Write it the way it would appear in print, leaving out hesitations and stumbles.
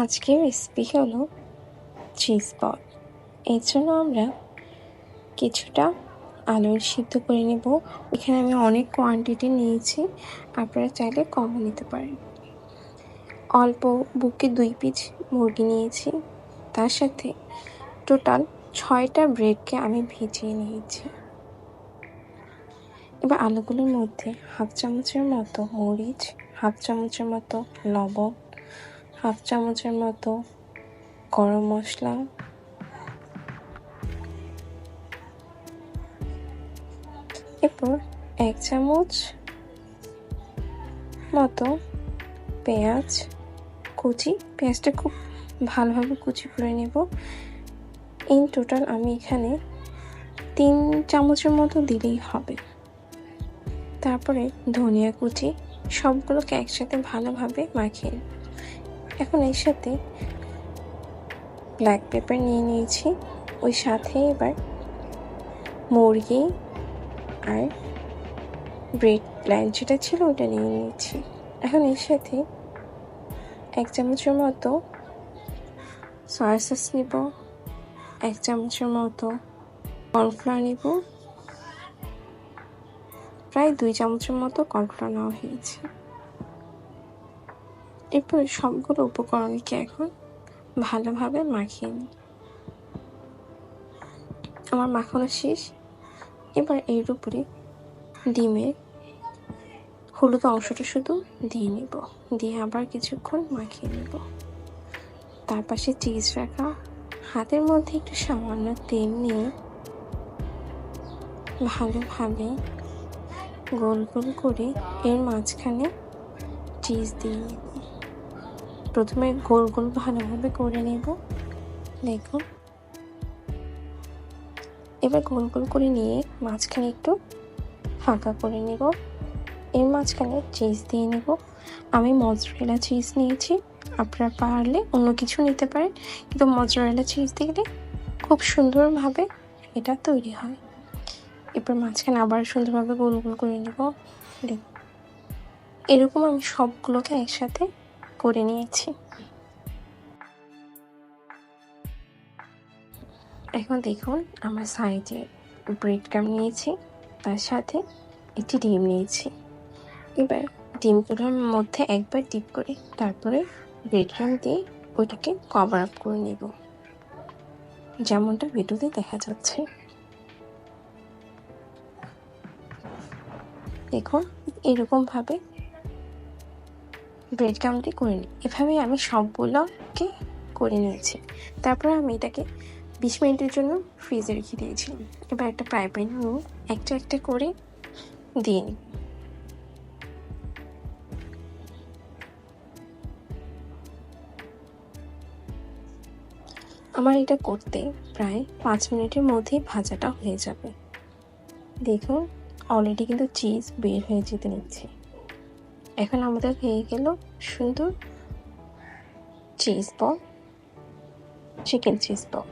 আজকের রেসিপি হলো cheese ball. এর জন্য আমরা কিছুটা আলু সিদ্ধ করে নেব। এখানে আমি অনেক কোয়ান্টিটি নিয়েছি, আপনারা চাইলে কমও নিতে পারেন। অল্প বুকে 2 পিস মুরগি নিয়েছি, তার সাথে টোটাল 6টা ব্রেডকে আমি ভিজিয়ে নিয়েছি। এবার আলুগুলোর মধ্যে হাফ চামচের মতো মরিচ, হাফ চামচের মতো লবণ, হাফ চামচের মতো গরম মশলা, এরপর 1 চামচ মতো পেঁয়াজ কুচি, পেঁয়াজটা খুব ভালোভাবে কুচি করে নেব। ইন টোটাল আমি এখানে 3 চামচের মতো দিলেই হবে। তারপরে ধনিয়া কুচি, সবগুলোকে একসাথে ভালোভাবে মাখিয়ে নেব। এখন এর সাথে ব্ল্যাক পেপার নিয়ে নিয়েছি, ওই সাথে এবার মুরগি আর ব্রেড প্ল্যান যেটা ছিল ওটা নিয়ে নিয়েছি। এখন এর সাথে 1 চামচের মতো সয়া সস নেব, 1 চামচের মতো কর্নফ্লাওয়ার নেব, প্রায় 2 চামচের মতো কর্নফ্লাওয়ার নেওয়া হয়েছে। এরপর সবগুলো উপকরণকে এখন ভালোভাবে মাখিয়ে নিই। আমার মাখানো শেষ। এবার এর উপরে ডিমের হলুদ অংশটা শুধু দিয়ে নেব, দিয়ে আবার কিছুক্ষণ মাখিয়ে নেব। তার পাশে চিজ রাখা, হাতের মধ্যে একটু সামান্য তেল নিয়ে ভালোভাবে গোল গোল করে এর মাঝখানে চিজ দিয়ে নেব। প্রথমে গোল গোল ভালোভাবে করে নেব, দেখুন। এবার গোল গোল করে নিয়ে মাঝখানে একটু ফাঁকা করে নেব, এর মাঝখানে চিজ দিয়ে নেব। আমি মজরেলা চিজ নিয়েছি, আপনারা পারলে অন্য কিছু নিতে পারেন, কিন্তু মজরেলা চিজ দিলে খুব সুন্দরভাবে এটা তৈরি হয়। এরপর মাঝখানে আবার সুন্দরভাবে গোল গোল করে নেব। এরকম আমি সবগুলোকে একসাথে করে নিয়েছি। এখন দেখুন আমার সাইজে ব্রেড ক্রাম্ব নিয়েছি, তার সাথে একটি ডিম নিয়েছি। এবার ডিমগুলোর মধ্যে একবার ডিপ করে তারপরে ব্রেড ক্রাম্ব দিয়ে ওইটাকে কভার আপ করে নেব, যেমনটা ভিডিওতে দেখা যাচ্ছে। দেখুন এরকমভাবে ব্রেড ক্রাম্বটি করে নিই। এভাবেই আমি সবগুলোকে করে নিয়েছি। তারপরে আমি এটাকে 20 মিনিটের জন্য ফ্রিজে রেখে দিয়েছিলাম। এবার একটা ফ্রাই প্যান নিয়ে একটা একটা করে দিয়ে নিই। আমার এটা করতে প্রায় 5 মিনিটের মধ্যেই ভাজাটা হয়ে যাবে। দেখুন অলরেডি কিন্তু চিজ বের হয়ে যেতে নিচ্ছে। এখন আমাদের হয়ে গেল সুন্দর cheese ball, chicken cheese ball.